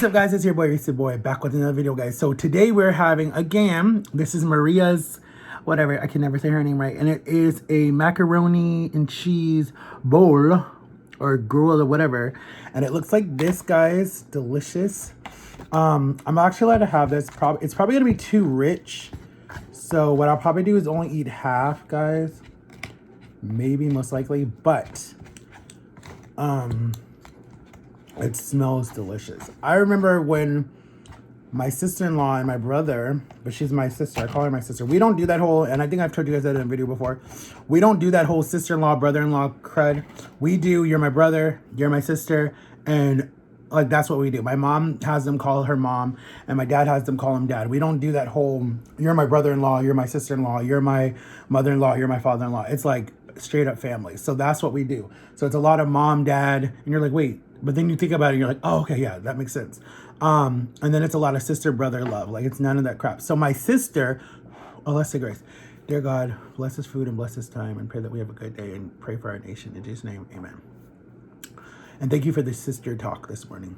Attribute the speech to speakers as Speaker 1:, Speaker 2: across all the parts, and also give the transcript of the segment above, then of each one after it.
Speaker 1: up, guys? It's your boy, back with another video, guys. So today we're having, again, this is Maria's, whatever, I can never say her name right, and it is a macaroni and cheese bowl, or gruel, or whatever, and it looks like this, guys. Delicious. I'm actually allowed to have this. It's probably gonna be too rich, so what I'll probably do is only eat half, guys. Maybe, most likely, but it smells delicious. I remember when my sister-in-law and my brother, but she's my sister, I call her my sister. We don't do that whole, and I think I've told you guys that in a video before. We don't do that whole sister-in-law, brother-in-law crud. We do, you're my brother, you're my sister, and like that's what we do. My mom has them call her mom, and my dad has them call him dad. We don't do that whole, you're my brother-in-law, you're my sister-in-law, you're my mother-in-law, you're my father-in-law. It's like straight up family. So that's what we do. So it's a lot of mom, dad, and you're like, wait, but then you think about it and you're like, oh, okay, yeah, that makes sense. And then it's a lot of sister, brother love. Like, it's none of that crap. So my sister, oh, let's say grace. Dear God, bless his food and bless his time, and pray that we have a good day, and pray for our nation. In Jesus' name, amen. And thank you for the sister talk this morning,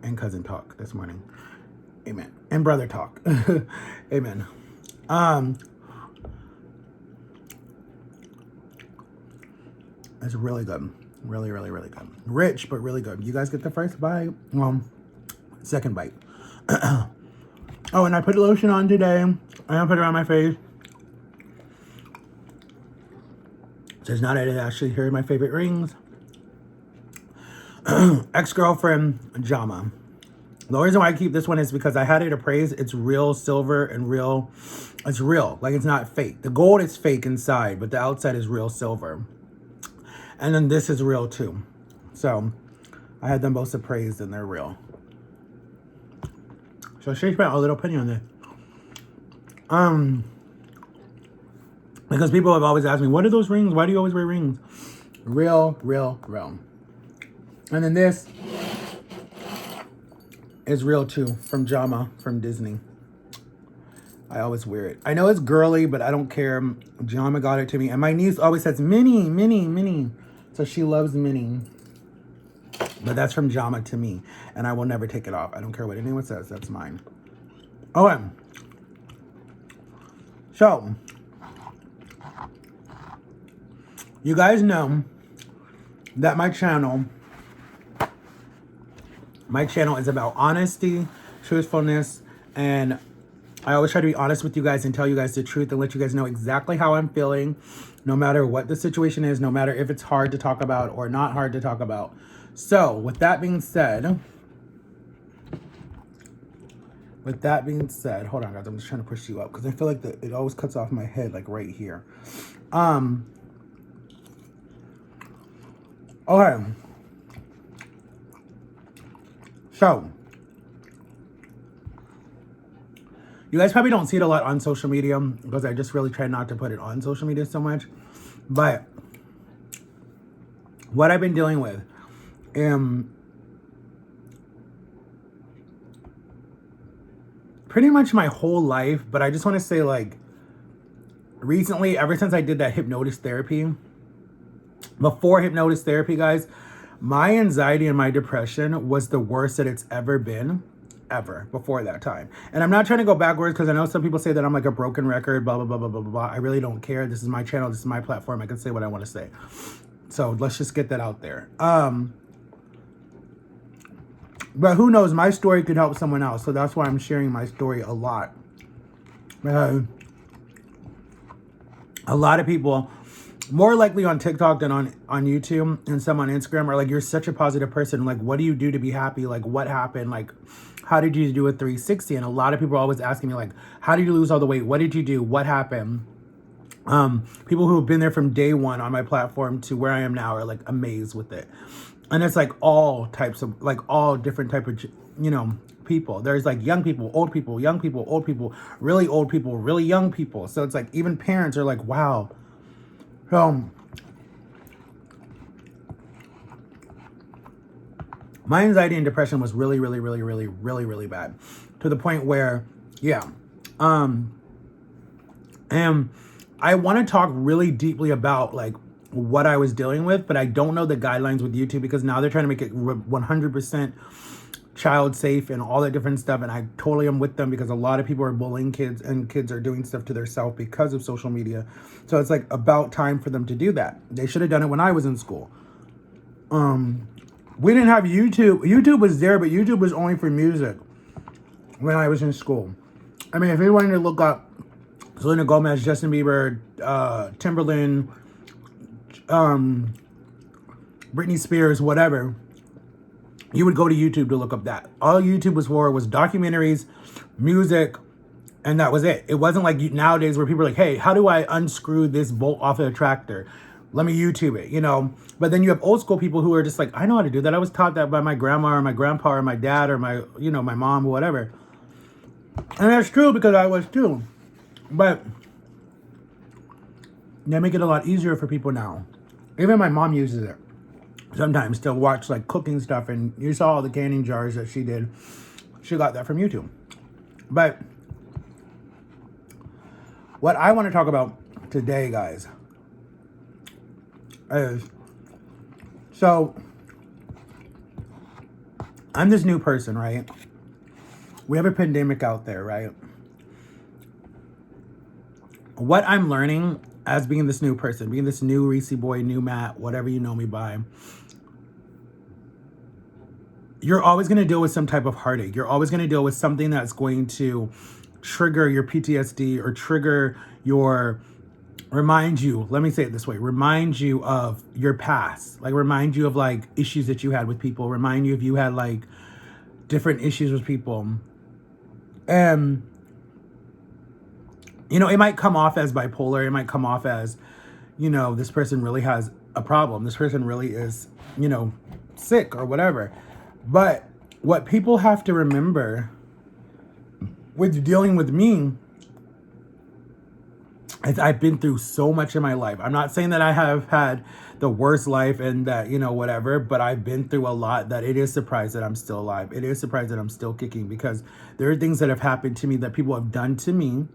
Speaker 1: and cousin talk this morning. Amen. And brother talk. Amen. It's really good. Really, really, really good. Rich, but really good. You guys get the first bite? Well, second bite. Oh, and I put lotion on today. I put it on my face. So it's not actually here are my favorite rings. Ex-girlfriend Jama. The reason why I keep this one is because I had it appraised. It's real silver and real. It's real. Like, it's not fake. The gold is fake inside, but the outside is real silver. And then this is real too. So I had them both appraised and they're real. So she spent a little penny on this. Because people have always asked me, what are those rings? Why do you always wear rings? Real, real, real. And then this is real too, from Jama, from Disney. I always wear it. I know it's girly, but I don't care. Jama got it to me. And my niece always says, Minnie, Minnie, Minnie. So she loves Minnie. But that's from Jama to me. And I will never take it off. I don't care what anyone says. That's mine. Okay. So, you guys know that my channel is about honesty, truthfulness, and I always try to be honest with you guys and tell you guys the truth and let you guys know exactly how I'm feeling, no matter what the situation is, no matter if it's hard to talk about or not hard to talk about. So, with that being said, hold on, guys, I'm just trying to push you up because I feel like it always cuts off my head, like right here. Okay. So, you guys probably don't see it a lot on social media because I just really try not to put it on social media so much. But what I've been dealing with pretty much my whole life, but I just want to say, like, recently, ever since I did that hypnosis therapy, before hypnosis therapy, guys, my anxiety and my depression was the worst that it's ever been. Ever before that time. And I'm not trying to go backwards because I know some people say that I'm like a broken record, blah, blah, blah, blah, blah, blah. I really don't care. This is my channel. This is my platform. I can say what I want to say. So let's just get that out there. But who knows? My story could help someone else. So that's why I'm sharing my story a lot. A lot of people, more likely on TikTok than on YouTube and some on Instagram, are like, you're such a positive person. Like, what do you do to be happy? Like, what happened? Like, how did you do a 360? And a lot of people are always asking me, like, how did you lose all the weight? What did you do? What happened? People who have been there from day one on my platform to where I am now are like amazed with it. And it's like all types of, like all different type of, you know, people. There's like young people, old people, young people, old people, really old people, really young people. So it's like even parents are like, wow. My anxiety and depression was really, really, really, really, really, really bad. To the point where, yeah. And I want to talk really deeply about like what I was dealing with, but I don't know the guidelines with YouTube because now they're trying to make it 100% child safe and all that different stuff. And I totally am with them, because a lot of people are bullying kids, and kids are doing stuff to themselves because of social media. So it's like about time for them to do that. They should have done it when I was in school. We didn't have YouTube. YouTube was there, but YouTube was only for music when I was in school. I mean, if you wanted to look up Selena Gomez, Justin Bieber, Timberland, Britney Spears, whatever, you would go to YouTube to look up that. All YouTube was for was documentaries, music, and that was it. It wasn't like nowadays where people are like, hey, how do I unscrew this bolt off of a tractor? Let me YouTube it, you know? But then you have old school people who are just like, I know how to do that. I was taught that by my grandma or my grandpa or my dad or my, you know, my mom or whatever. And that's true, because I was too. But they make it a lot easier for people now. Even my mom uses it sometimes to watch like cooking stuff, and you saw all the canning jars that she did. She got that from YouTube. But what I want to talk about today, guys, is, so I'm this new person, right? We have a pandemic out there, right? What I'm learning as being this new person, being this new Reese boy, new Matt, whatever you know me by, you're always going to deal with some type of heartache. You're always going to deal with something that's going to trigger your PTSD or trigger your, remind you, let me say it this way, remind you of your past. Like remind you of like issues that you had with people. Remind you if you had like different issues with people. And, you know, it might come off as bipolar. It might come off as, you know, this person really has a problem. This person really is, you know, sick or whatever. But what people have to remember with dealing with me is I've been through so much in my life. I'm not saying that I have had the worst life and that, you know, whatever, but I've been through a lot that it is surprised that I'm still alive. It is surprised that I'm still kicking, because there are things that have happened to me that people have done to me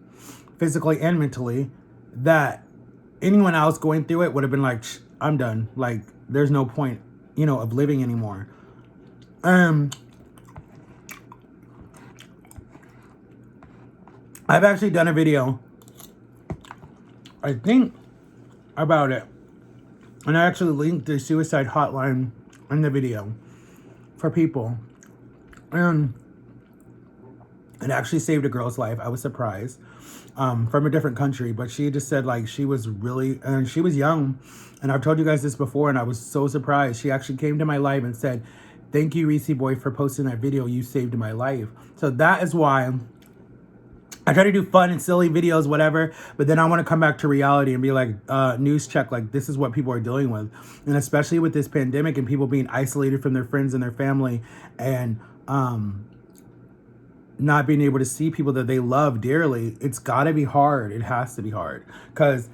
Speaker 1: physically and mentally that anyone else going through it would have been like, I'm done. Like, there's no point, you know, of living anymore. I've actually done a video, I think, about it. And I actually linked the suicide hotline in the video for people. And it actually saved a girl's life. I was surprised. From a different country, but she just said like she was really, and she was young, and I've told you guys this before, and I was so surprised. She actually came to my live and said, thank you, Reese boy, for posting that video. You saved my life. So that is why I try to do fun and silly videos, whatever, but then I want to come back to reality and be like, news check, like this is what people are dealing with. And especially with this pandemic and people being isolated from their friends and their family, and not being able to see people that they love dearly, it's got to be hard. It has to be hard, because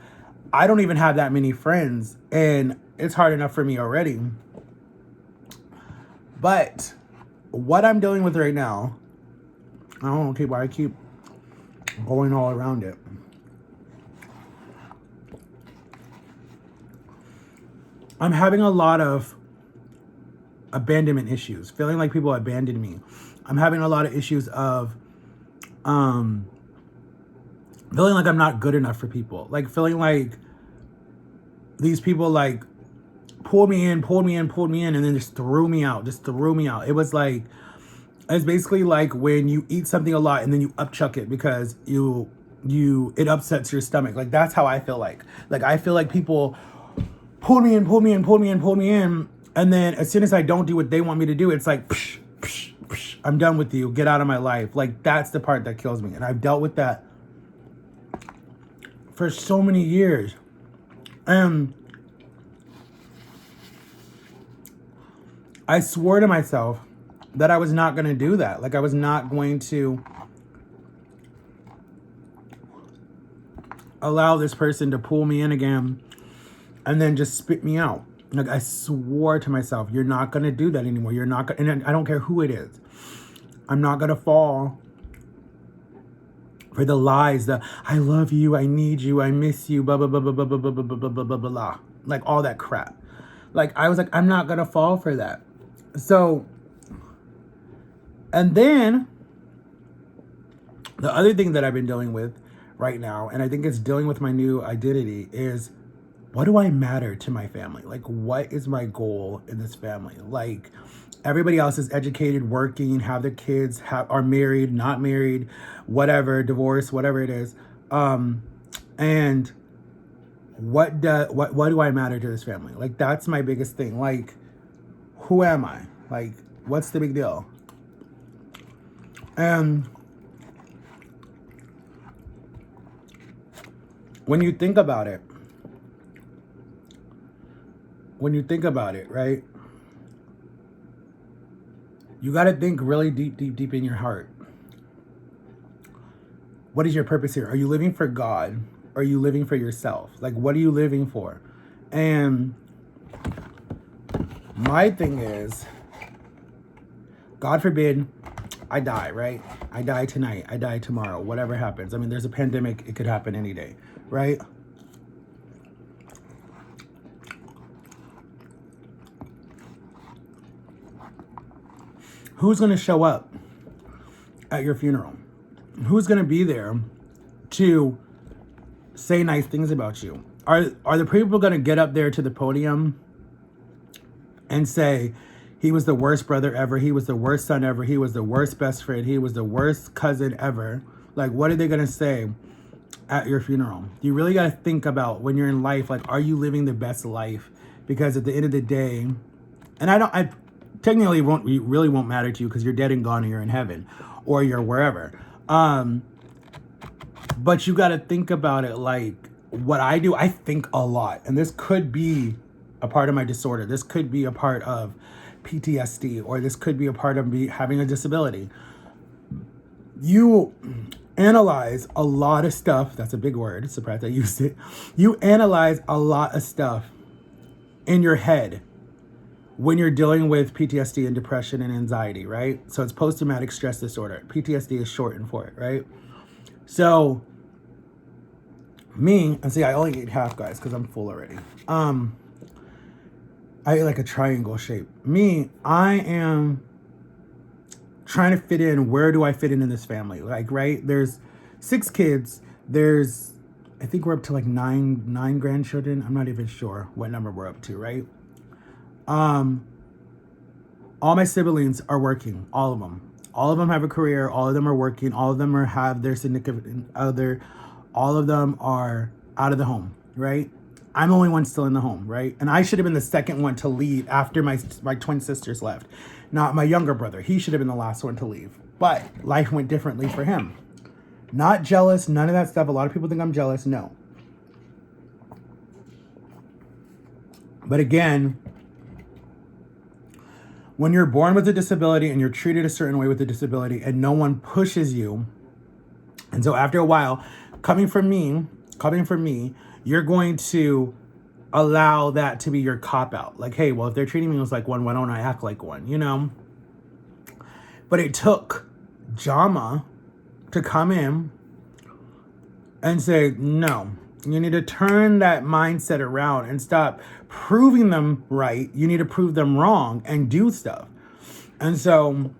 Speaker 1: I don't even have that many friends, and it's hard enough for me already. But what I'm dealing with right now, I don't know why I keep going all around it. I'm having a lot of abandonment issues, feeling like people abandoned me. I'm having a lot of issues of feeling like I'm not good enough for people. Like feeling like these people like pulled me in, and then just threw me out. It was like, it's basically like when you eat something a lot and then you upchuck it because it upsets your stomach. Like that's how I feel like. Like I feel like people pull me in, and then as soon as I don't do what they want me to do, it's like, psh, psh, psh, I'm done with you. Get out of my life. Like that's the part that kills me. And I've dealt with that for so many years. I swore to myself that I was not going to do that. Like I was not going to allow this person to pull me in again and then just spit me out. Like I swore to myself, you're not going to do that anymore. You're not going, and I don't care who it is. I'm not going to fall for the lies, the I love you, I need you, I miss you, blah, blah, blah, blah, blah, blah, blah, blah, blah, blah, blah, blah, blah. Like all that crap. Like I was like, I'm not going to fall for that. So And then the other thing that I've been dealing with right now, and I think it's dealing with my new identity, is what do I matter to my family? Like, what is my goal in this family? Like, everybody else is educated, working, have their kids, are married, not married, whatever, divorced, whatever it is. And what do I matter to this family? Like, that's my biggest thing. Like, who am I? Like, what's the big deal? And when you think about it, right? You got to think really deep in your heart. What is your purpose here? Are you living for God? Or are you living for yourself? Like, what are you living for? And my thing is, God forbid I die, right? I die tonight. I die tomorrow. Whatever happens. I mean, there's a pandemic. It could happen any day, right? Who's going to show up at your funeral? Who's going to be there to say nice things about you? Are the people going to get up there to the podium and say, he was the worst brother ever, he was the worst son ever, he was the worst best friend, he was the worst cousin ever? Like, what are they going to say at your funeral? You really got to think about, when you're in life, like, are you living the best life? Because at the end of the day, and I technically really won't matter to you because you're dead and gone and you're in heaven or you're wherever. But you got to think about it. Like, what I do, I think a lot, and this could be a part of my disorder. This could be a part of PTSD, or this could be a part of me having a disability. You analyze a lot of stuff. That's a big word. Surprised I used it. You analyze a lot of stuff in your head when you're dealing with PTSD and depression and anxiety, right? So it's post-traumatic stress disorder. PTSD is shortened for it, right? So me, and see, I only ate half, guys, because I'm full already. I ate like a triangle shape. Me, I am trying to fit in. Where do I fit in this family? Like, right? There's 6 kids. I think we're up to like nine grandchildren. I'm not even sure what number we're up to, right? All my siblings are working, all of them. All of them have a career. All of them are working. All of them have their significant other. All of them are out of the home, right? I'm the only one still in the home, right? And I should have been the second one to leave after my twin sisters left. Not my younger brother. He should have been the last one to leave. But life went differently for him. Not jealous, none of that stuff. A lot of people think I'm jealous. No. But again, when you're born with a disability and you're treated a certain way with a disability and no one pushes you, and so after a while, coming from me, you're going to allow that to be your cop-out. Like, hey, well, if they're treating me as like one, why don't I act like one, you know? But it took Jama to come in and say, no, you need to turn that mindset around and stop proving them right. You need to prove them wrong and do stuff. And so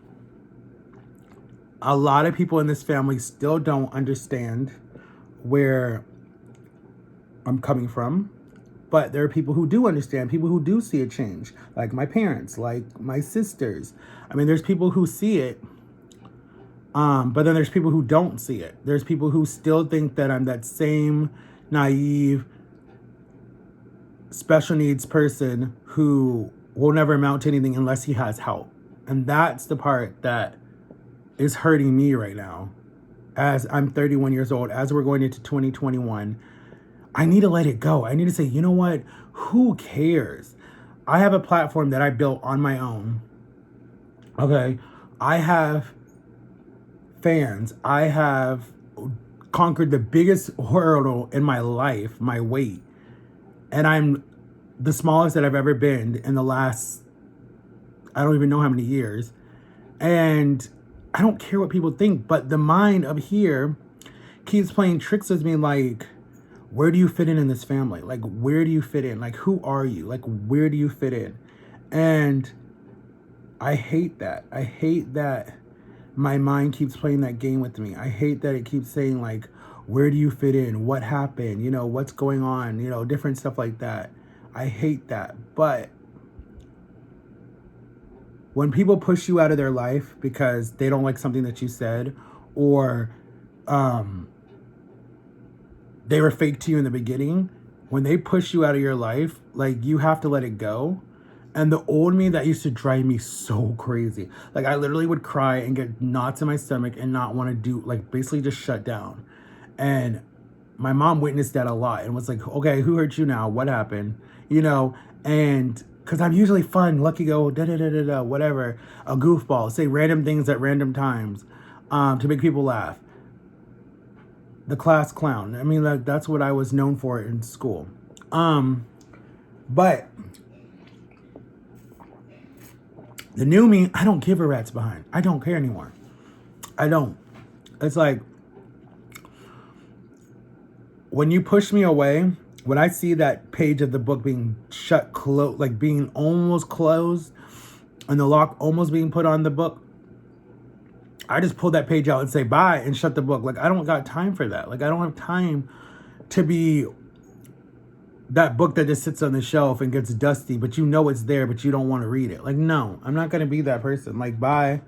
Speaker 1: a lot of people in this family still don't understand where I'm coming from, but there are people who do understand, people who do see a change, like my parents, like my sisters. I mean, there's people who see it, but then there's people who don't see it. There's people who still think that I'm that same naive, special needs person who will never amount to anything unless he has help. And that's the part that is hurting me right now. As I'm 31 years old, as we're going into 2021, I need to let it go. I need to say, you know what? Who cares? I have a platform that I built on my own. Okay. I have fans. I have conquered the biggest hurdle in my life, my weight. And I'm the smallest that I've ever been in the last, I don't even know how many years. And I don't care what people think, but the mind up here keeps playing tricks with me, like, where do you fit in this family? Like, where do you fit in? Like, who are you? Like, where do you fit in? And I hate that. I hate that my mind keeps playing that game with me. I hate that it keeps saying like, where do you fit in? What happened? You know, what's going on? You know, different stuff like that. I hate that. But when people push you out of their life because they don't like something that you said, or they were fake to you in the beginning, when they push you out of your life, like, you have to let it go. And the old me, that used to drive me so crazy. Like, I literally would cry and get knots in my stomach and not want to do, like, basically just shut down. And my mom witnessed that a lot and was like, okay, who hurt you now? What happened? You know, and because I'm usually fun, lucky go, da-da-da-da-da, whatever, a goofball, say random things at random times to make people laugh. The class clown. I mean, that's what I was known for in school. But the new me, I don't give a rat's behind. I don't care anymore. I don't. It's like, when you push me away, when I see that page of the book being like being almost closed, and the lock almost being put on the book, I just pull that page out and say bye and shut the book. Like, I don't got time for that. Like, I don't have time to be that book that just sits on the shelf and gets dusty, but you know it's there, but you don't want to read it. Like, no, I'm not going to be that person. Like, bye.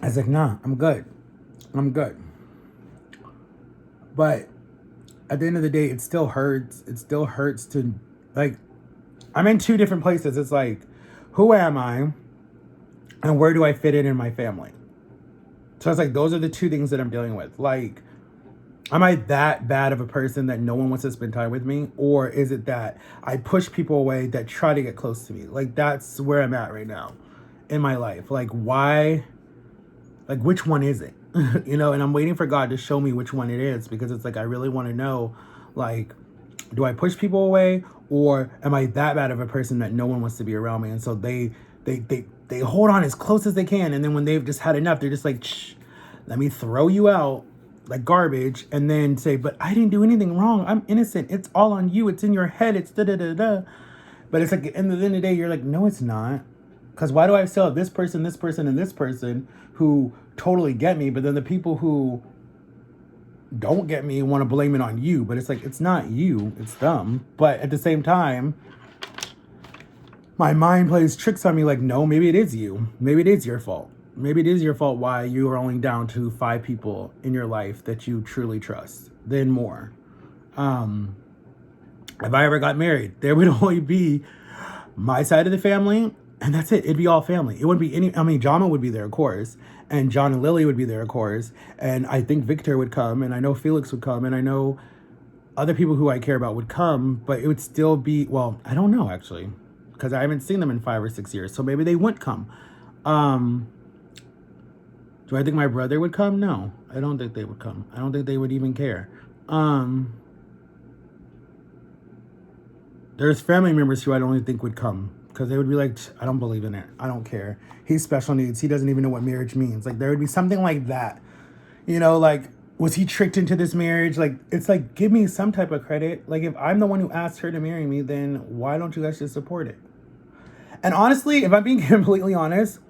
Speaker 1: I was like, nah, I'm good. I'm good. But at the end of the day, it still hurts. It still hurts to, like, I'm in two different places. It's like, who am I? And where do I fit in my family? So it's like, those are the two things that I'm dealing with. Like, am I that bad of a person that no one wants to spend time with me? Or is it that I push people away that try to get close to me? Like, that's where I'm at right now in my life. Like, why? Like, which one is it? You know, and I'm waiting for God to show me which one it is, because it's like, I really want to know, like, do I push people away, or am I that bad of a person that no one wants to be around me? And so they hold on as close as they can, and then when they've just had enough, they're just like, shh, let me throw you out like garbage, and then say, but I didn't do anything wrong. I'm innocent. It's all on you. It's in your head. It's da-da-da-da. But it's like, at the end of the day, you're like, no, it's not. Because why do I still have this person, and this person who totally get me, but then the people who don't get me want to blame it on you? But it's like, it's not you, it's them. But at the same time, my mind plays tricks on me like, no, maybe it is you. Maybe it is your fault. Maybe it is your fault why you are only down to 5 people in your life that you truly trust, then more. If I ever got married, there would only be my side of the family, and that's it. It'd be all family. It wouldn't be any, I mean, Jama would be there, of course, and John and Lily would be there, of course, and I think Victor would come, and I know Felix would come, and I know other people who I care about would come, but it would still be, well, I don't know, actually, because I haven't seen them in 5 or 6 years, so maybe they wouldn't come. Do I think my brother would come? No, I don't think they would come. I don't think they would even care. There's family members who I don't even think would come, because they would be like, I don't believe in it. I don't care. He's special needs. He doesn't even know what marriage means. Like, there would be something like that. You know, like, was he tricked into this marriage? Like, it's like, give me some type of credit. Like, if I'm the one who asked her to marry me, then why don't you guys just support it? And honestly, if I'm being completely honest,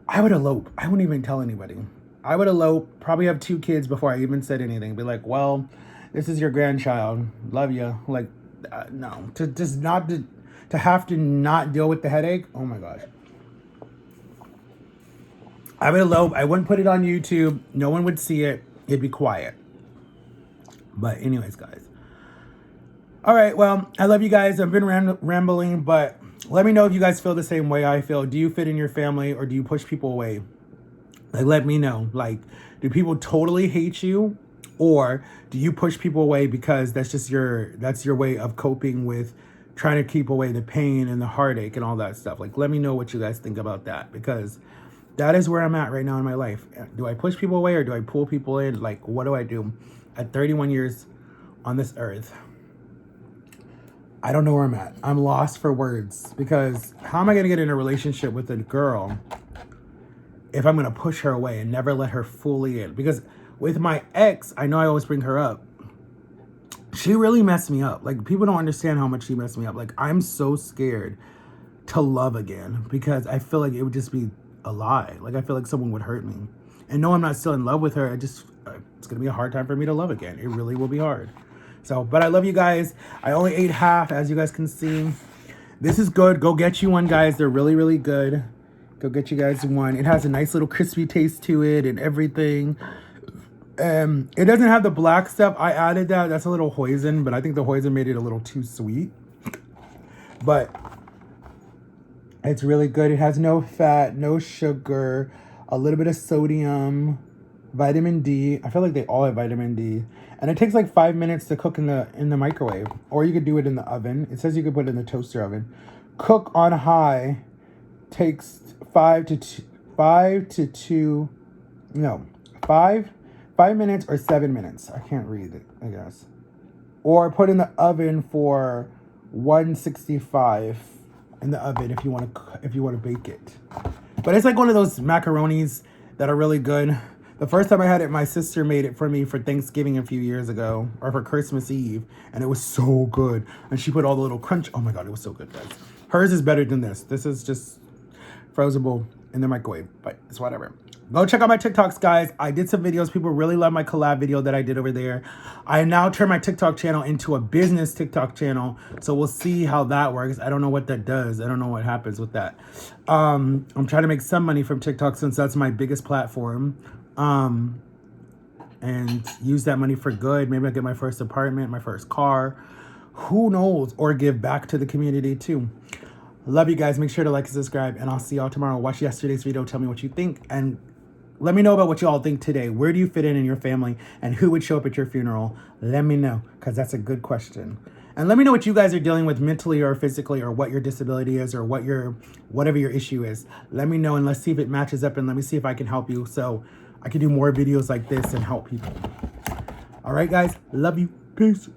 Speaker 1: I would elope. I wouldn't even tell anybody. I would elope, probably have 2 kids before I even said anything. Be like, well, this is your grandchild. Love you. Like, no. To just not to have to not deal with the headache. Oh my gosh. I would elope. I wouldn't put it on YouTube. No one would see it. It'd be quiet. But anyways, guys. All right. Well, I love you guys. I've been rambling, but let me know if you guys feel the same way I feel. Do you fit in your family, or do you push people away? Like, let me know. Like, do people totally hate you, or do you push people away because that's your way of coping with trying to keep away the pain and the heartache and all that stuff? Like, let me know what you guys think about that, because that is where I'm at right now in my life. Do I push people away, or do I pull people in? Like, what do I do at 31 years on this earth? I don't know where I'm at. I'm lost for words, because how am I going to get in a relationship with a girl if I'm going to push her away and never let her fully in? Because with my ex, I know I always bring her up. She really messed me up. Like, people don't understand how much she messed me up. Like, I'm so scared to love again, because I feel like it would just be a lie. Like, I feel like someone would hurt me. And no, I'm not still in love with her. It's going to be a hard time for me to love again. It really will be hard. So, but I love you guys. I only ate half, as you guys can see. This is good. Go get you one, guys. They're really, really good. Go get you guys one. It has a nice little crispy taste to it and everything. It doesn't have the black stuff. I added that. That's a little hoisin, but I think the hoisin made it a little too sweet. But it's really good. It has no fat, no sugar, a little bit of sodium, vitamin D. I feel like they all have vitamin D. And it takes like 5 minutes to cook in the microwave. Or you could do it in the oven. It says you could put it in the toaster oven. Cook on high. Takes 5 minutes or 7 minutes. I can't read it, I guess. Or put in the oven for 165 in the oven if you want to bake it. But it's like one of those macaronis that are really good. The first time I had it, my sister made it for me for Thanksgiving a few years ago, or for Christmas Eve, and it was so good. And she put all the little crunch. Oh my God, it was so good, guys. Hers is better than this. This is just frozenable in the microwave, but it's whatever. Go check out my TikToks, guys. I did some videos. People really love my collab video that I did over there. I now turned my TikTok channel into a business TikTok channel, so we'll see how that works. I don't know what that does. I don't know what happens with that. I'm trying to make some money from TikTok since that's my biggest platform, and use that money for good. Maybe I'll get my first apartment, my first car. Who knows? Or give back to the community too. Love you guys. Make sure to like and subscribe, and I'll see y'all tomorrow. Watch yesterday's video. Tell me what you think, and let me know about what you all think today. Where do you fit in your family, and who would show up at your funeral? Let me know, because that's a good question. And let me know what you guys are dealing with mentally or physically, or what your disability is, or whatever your issue is. Let me know, and let's see if it matches up, and let me see if I can help you so I can do more videos like this and help people. All right, guys. Love you. Peace.